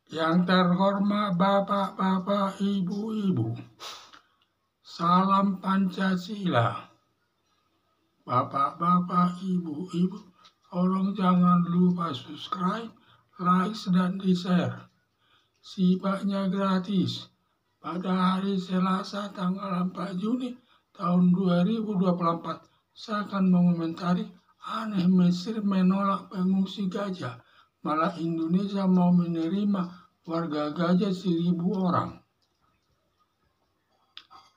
Yang terhormat Bapak-bapak, Ibu-ibu, salam Pancasila. Bapak-bapak, Ibu-ibu, tolong jangan lupa subscribe, like, dan di-share. Sifatnya gratis. Pada hari Selasa tanggal 4 Juni tahun 2024, saya akan mengomentari aneh Mesir menolak pengungsi Gaza, malah Indonesia mau menerima warga Gaza 1.000 orang.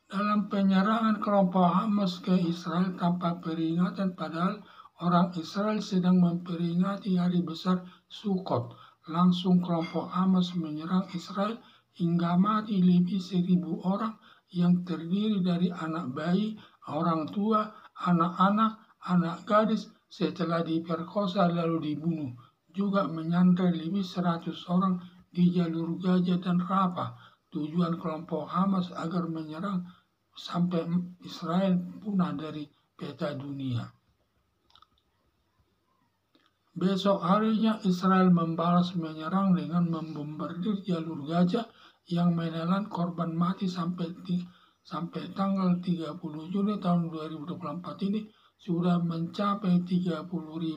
Dalam penyerangan kelompok Hamas ke Israel tanpa peringatan, padahal orang Israel sedang memperingati hari besar Sukkot, langsung kelompok Hamas menyerang Israel hingga mati lebih 1.000 orang yang terdiri dari anak bayi, orang tua, anak-anak, anak gadis setelah diperkosa lalu dibunuh. Juga menyandra lebih 100 orang di jalur Gaza dan Rafah. Tujuan kelompok Hamas agar menyerang sampai Israel punah dari peta dunia. Besok harinya Israel membalas menyerang dengan membombardir jalur Gaza yang menelan korban mati sampai tanggal 30 Juni tahun 2024 ini sudah mencapai 30.000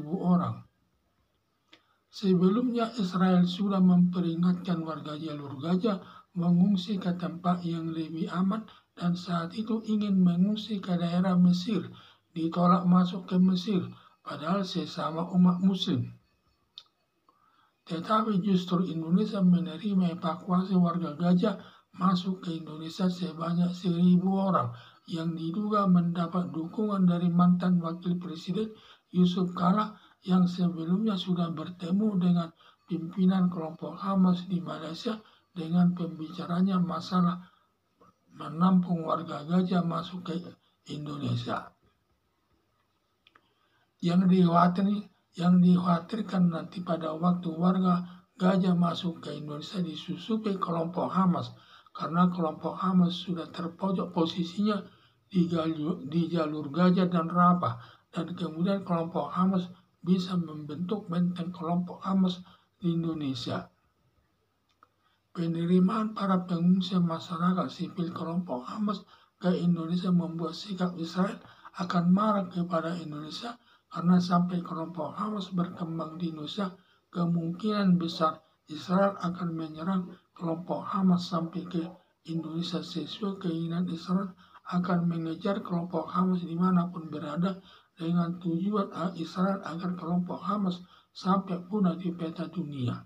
orang. Sebelumnya Israel sudah memperingatkan warga jalur Gaza mengungsi ke tempat yang lebih aman dan saat itu ingin mengungsi ke daerah Mesir, ditolak masuk ke Mesir, padahal sesama umat muslim. Tetapi justru Indonesia menerima evakuasi warga Gaza masuk ke Indonesia sebanyak 1.000 orang yang diduga mendapat dukungan dari mantan Wakil Presiden Yusuf Kala yang sebelumnya sudah bertemu dengan pimpinan kelompok Hamas di Malaysia dengan pembicaranya masalah menampung warga Gaza masuk ke Indonesia. Yang dikhawatirkan nanti pada waktu warga Gaza masuk ke Indonesia disusupi kelompok Hamas, karena kelompok Hamas sudah terpojok posisinya di jalur Gaza dan Rafah, dan kemudian kelompok Hamas bisa membentuk benteng kelompok Hamas di Indonesia. Penerimaan para pengungsi masyarakat sipil kelompok Hamas ke Indonesia membuat sikap Israel akan marah kepada Indonesia, karena sampai kelompok Hamas berkembang di Indonesia, kemungkinan besar Israel akan menyerang kelompok Hamas sampai ke Indonesia. Sesuai keinginan Israel akan mengejar kelompok Hamas dimanapun berada dengan tujuan Israel agar kelompok Hamas sampai punah di peta dunia.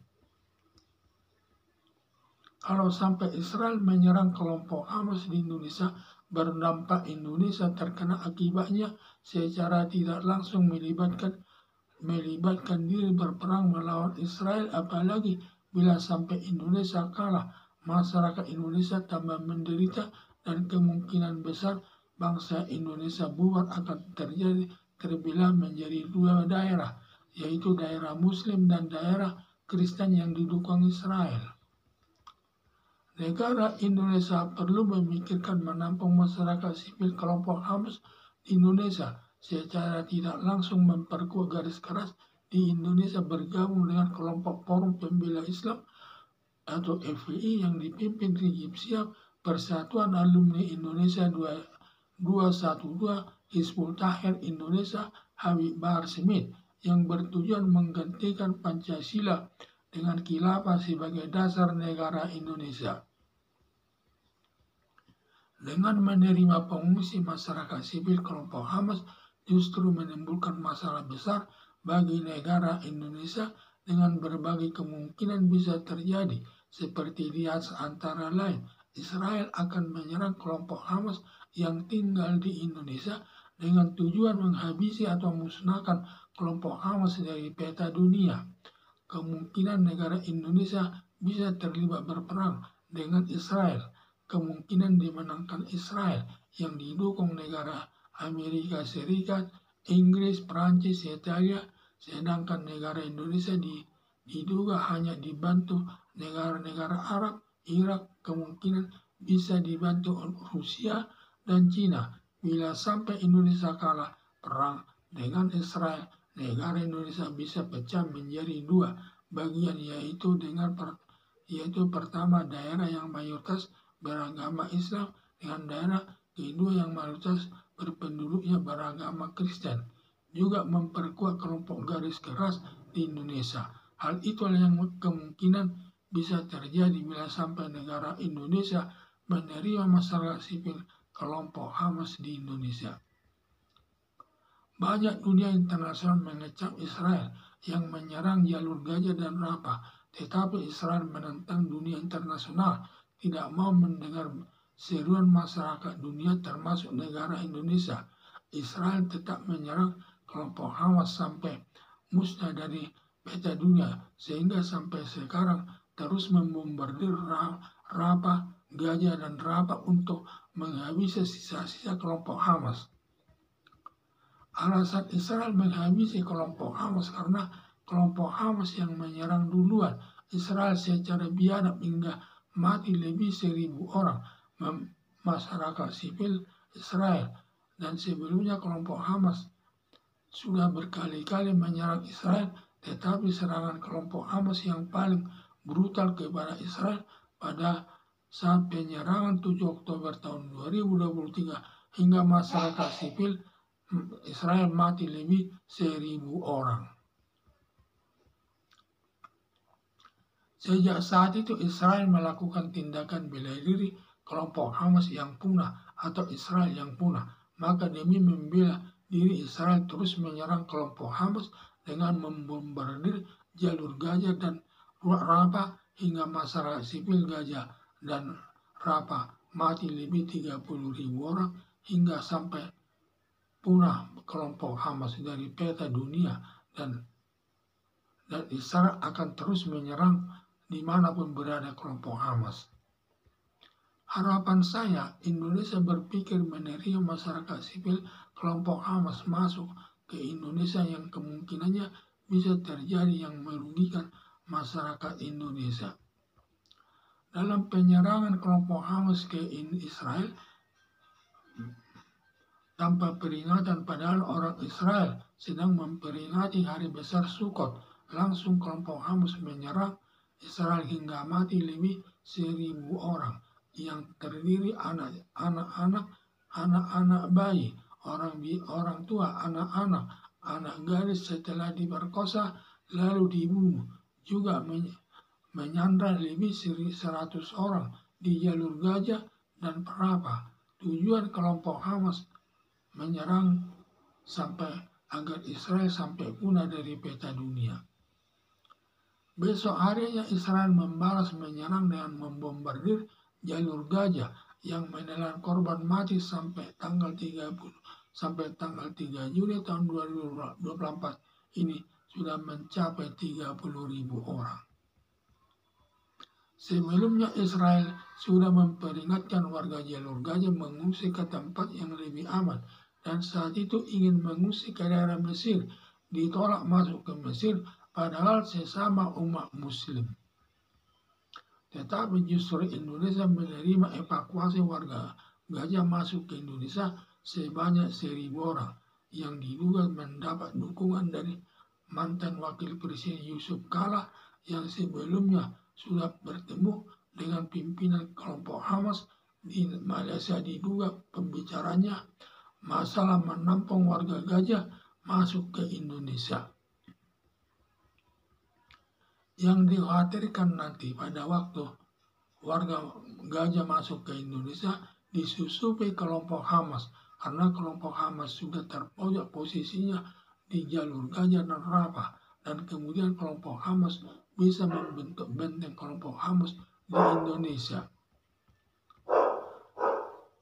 Kalau sampai Israel menyerang kelompok Hamas di Indonesia, berdampak Indonesia terkena akibatnya secara tidak langsung melibatkan diri berperang melawan Israel, apalagi bila sampai Indonesia kalah, masyarakat Indonesia tambah menderita dan kemungkinan besar bangsa Indonesia bubar akan terbelah menjadi dua daerah, yaitu daerah Muslim dan daerah Kristen yang didukung Israel. Negara Indonesia perlu memikirkan menampung masyarakat sipil kelompok Hamas di Indonesia, secara tidak langsung memperkuat garis keras di Indonesia bergabung dengan kelompok Forum Pembela Islam atau FPI yang dipimpin Rizik Syihab, Persatuan Alumni Indonesia 212, Hizbut Tahrir Indonesia, Habib Bahar Smith, yang bertujuan menggantikan Pancasila dengan khilafah sebagai dasar negara Indonesia. Dengan menerima pengungsi masyarakat sipil kelompok Hamas justru menimbulkan masalah besar bagi negara Indonesia dengan berbagai kemungkinan bisa terjadi, seperti lihat antara lain Israel akan menyerang kelompok Hamas yang tinggal di Indonesia dengan tujuan menghabisi atau musnahkan kelompok Hamas dari peta dunia. Kemungkinan negara Indonesia bisa terlibat berperang dengan Israel, kemungkinan dimenangkan Israel yang didukung negara Amerika Serikat, Inggris, Prancis, Italia, sedangkan negara Indonesia diduga hanya dibantu negara-negara Arab, Irak, kemungkinan bisa dibantu Rusia dan Cina. Bila sampai Indonesia kalah perang dengan Israel, negara Indonesia bisa pecah menjadi dua bagian, yaitu dengan yaitu pertama daerah yang mayoritas beragama Islam dengan daerah kedua yang mayoritas berpenduduknya beragama Kristen, juga memperkuat kelompok garis keras di Indonesia. Hal itulah yang kemungkinan bisa terjadi bila sampai negara Indonesia menerima masyarakat sipil kelompok Hamas di Indonesia. Banyak dunia internasional mengecam Israel yang menyerang jalur Gaza dan Rafah, tetapi Israel menentang dunia internasional, tidak mau mendengar seruan masyarakat dunia termasuk negara Indonesia. Israel tetap menyerang kelompok Hamas sampai musnah dari peta dunia, sehingga sampai sekarang terus membombardir Rafah, Gaza dan Rafah untuk menghabisi sisa-sisa kelompok Hamas. Alasan Israel menghabisi kelompok Hamas karena kelompok Hamas yang menyerang duluan Israel secara biadab hingga mati lebih 1.000 orang masyarakat sipil Israel, dan sebelumnya kelompok Hamas sudah berkali-kali menyerang Israel, tetapi serangan kelompok Hamas yang paling brutal kepada Israel pada saat penyerangan 7 Oktober tahun 2023 hingga masyarakat sipil Israel mati lebih 1.000 orang. Sejak saat itu Israel melakukan tindakan bela diri kelompok Hamas yang punah atau Israel yang punah. Maka demi membela diri Israel terus menyerang kelompok Hamas dengan membombardir jalur Gaza dan Rafah hingga masyarakat sipil Gaza dan Rafah mati lebih 30.000 orang hingga sampai punah kelompok Hamas dari peta dunia, dan Israel akan terus menyerang dimanapun berada kelompok Hamas. Harapan saya Indonesia berpikir menerima masyarakat sipil kelompok Hamas masuk ke Indonesia yang kemungkinannya bisa terjadi yang merugikan masyarakat Indonesia. Dalam penyerangan kelompok Hamas ke Israel tanpa peringatan, padahal orang Israel sedang memperingati hari besar Sukkot, langsung kelompok Hamas menyerang Israel hingga mati lebih 1.000 orang yang terdiri anak-anak bayi, orang tua, anak gadis setelah diperkosa lalu dibunuh, juga menyandra lebih 100 orang di jalur Gaza dan Rafah. Tujuan kelompok Hamas menyerang sampai agar Israel sampai punah dari peta dunia. Besok harinya Israel membalas menyerang dengan membombardir jalur Gaza yang menelan korban mati sampai tanggal 3 Juli tahun 2024 ini sudah mencapai 30.000 orang. Sebelumnya Israel sudah memperingatkan warga jalur Gaza mengungsi ke tempat yang lebih aman, dan saat itu ingin mengungsi ke daerah Mesir, ditolak masuk ke Mesir padahal sesama umat muslim. Tetapi justru Indonesia menerima evakuasi warga Gaza masuk ke Indonesia sebanyak 1.000 orang yang diduga mendapat dukungan dari mantan wakil presiden Yusuf Kala yang sebelumnya sudah bertemu dengan pimpinan kelompok Hamas di Malaysia. Diduga pembicaranya masalah menampung warga Gaza masuk ke Indonesia. Yang dikhawatirkan nanti pada waktu warga Gaza masuk ke Indonesia disusupi kelompok Hamas, karena kelompok Hamas sudah terpojok posisinya di jalur Gaza dan Rafah, dan kemudian kelompok Hamas bisa membentuk benteng kelompok Hamas di Indonesia.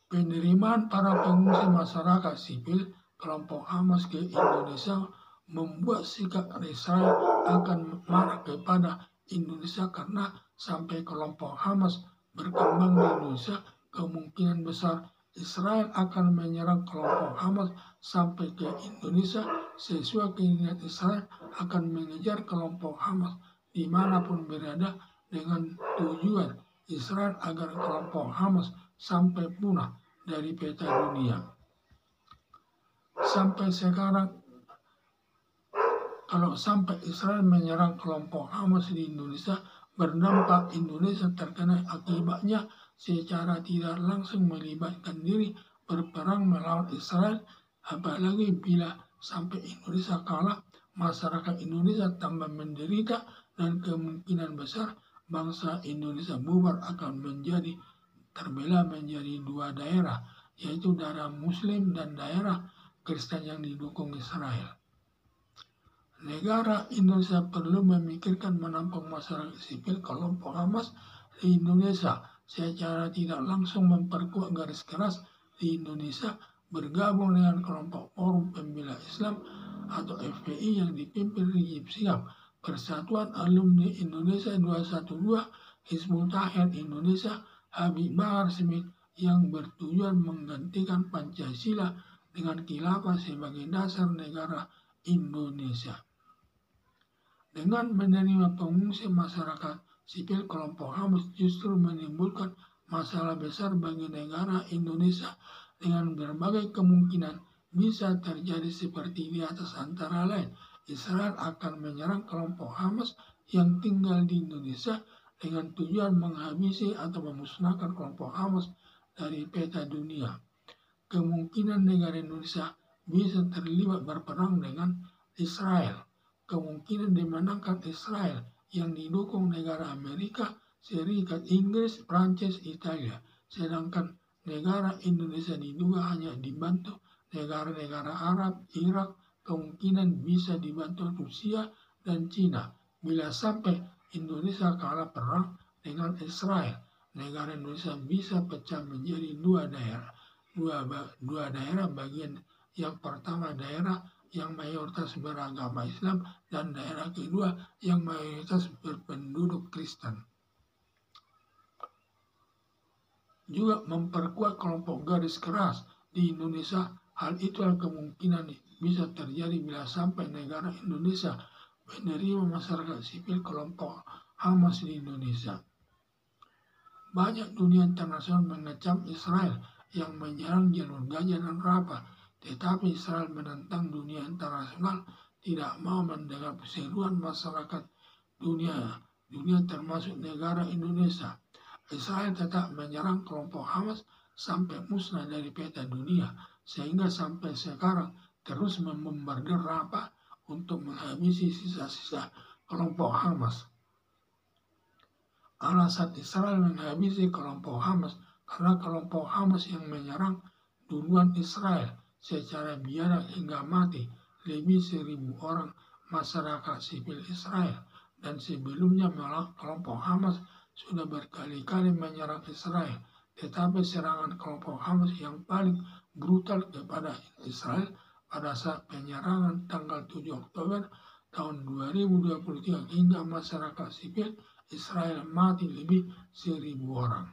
Penerimaan para pengungsi masyarakat sipil kelompok Hamas ke Indonesia membuat sikap Israel akan marah kepada Indonesia, karena sampai kelompok Hamas berkembang di Indonesia, kemungkinan besar Israel akan menyerang kelompok Hamas sampai ke Indonesia. Sesuai keinginan Israel akan mengejar kelompok Hamas dimanapun berada dengan tujuan Israel agar kelompok Hamas sampai punah dari peta dunia. Sampai sekarang, kalau sampai Israel menyerang kelompok Hamas di Indonesia, berdampak Indonesia terkena akibatnya secara tidak langsung melibatkan diri berperang melawan Israel, apalagi bila sampai Indonesia kalah, masyarakat Indonesia tambah menderita dan kemungkinan besar bangsa Indonesia bubar akan terbelah menjadi dua daerah, yaitu daerah Muslim dan daerah Kristen yang didukung Israel. Negara Indonesia perlu memikirkan menampung masyarakat sipil kelompok Hamas di Indonesia secara tidak langsung memperkuat garis keras di Indonesia, bergabung dengan kelompok Forum Pembela Islam atau FPI yang dipimpin Rizik Syihab, Persatuan Alumni Indonesia 212, Hizbut Tahrir Indonesia, Habib Bahar Smith yang bertujuan menggantikan Pancasila dengan khilafah sebagai dasar negara Indonesia. Dengan menerima pengungsi, masyarakat sipil kelompok Hamas justru menimbulkan masalah besar bagi negara Indonesia dengan berbagai kemungkinan bisa terjadi seperti di atas, antara lain Israel akan menyerang kelompok Hamas yang tinggal di Indonesia dengan tujuan menghabisi atau memusnahkan kelompok Hamas dari peta dunia. Kemungkinan negara Indonesia bisa terlibat berperang dengan Israel. Kemungkinan dimenangkan Israel yang didukung negara Amerika Serikat, Inggris, Prancis, Italia, sedangkan negara Indonesia diduga hanya dibantu negara-negara Arab, Irak, kemungkinan bisa dibantu Rusia dan Cina. Bila sampai Indonesia kalah perang dengan Israel, negara Indonesia bisa pecah menjadi dua daerah bagian. Yang pertama daerah yang mayoritas beragama Islam dan daerah kedua yang mayoritas berpenduduk Kristen. Juga memperkuat kelompok garis keras di Indonesia. Hal itulah kemungkinan bisa terjadi bila sampai negara Indonesia menerima masyarakat sipil kelompok Hamas di Indonesia. Banyak dunia internasional mengecam Israel yang menyerang jalur Gaza dan Rafah, tetapi Israel menentang dunia internasional tidak mau mendengar seruan masyarakat dunia termasuk negara Indonesia. Israel tetap menyerang kelompok Hamas sampai musnah dari peta dunia, sehingga sampai sekarang terus membombardir Rafah untuk menghabisi sisa-sisa kelompok Hamas. Alasan Israel menghabisi kelompok Hamas karena kelompok Hamas yang menyerang duluan Israel secara biadab hingga mati lebih 1.000 orang masyarakat sipil Israel, dan sebelumnya kelompok Hamas sudah berkali-kali menyerang Israel, tetapi serangan kelompok Hamas yang paling brutal kepada Israel pada saat penyerangan tanggal 7 Oktober tahun 2023 hingga masyarakat sipil Israel mati lebih 1.000 orang.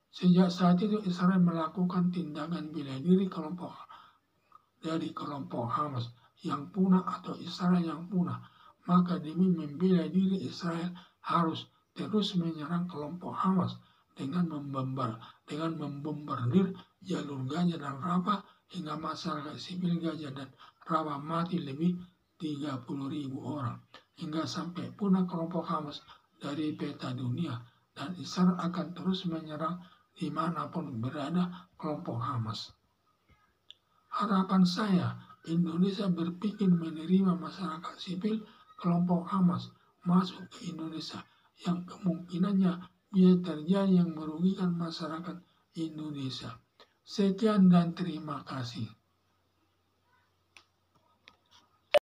Sejak saat itu Israel melakukan tindakan bela diri dari kelompok Hamas yang punah atau Israel yang punah. Maka demi membela diri Israel harus terus menyerang kelompok Hamas dengan membombardir jalur Gaza dan Rafah hingga masyarakat sipil Gaza dan Rafah mati lebih 30.000 orang hingga sampai punah kelompok Hamas dari peta dunia, dan Israel akan terus menyerang dimanapun berada kelompok Hamas. Harapan saya, Indonesia berpikir menerima masyarakat sipil kelompok Hamas masuk ke Indonesia yang kemungkinannya bisa terjadi yang merugikan masyarakat Indonesia. Sekian dan terima kasih.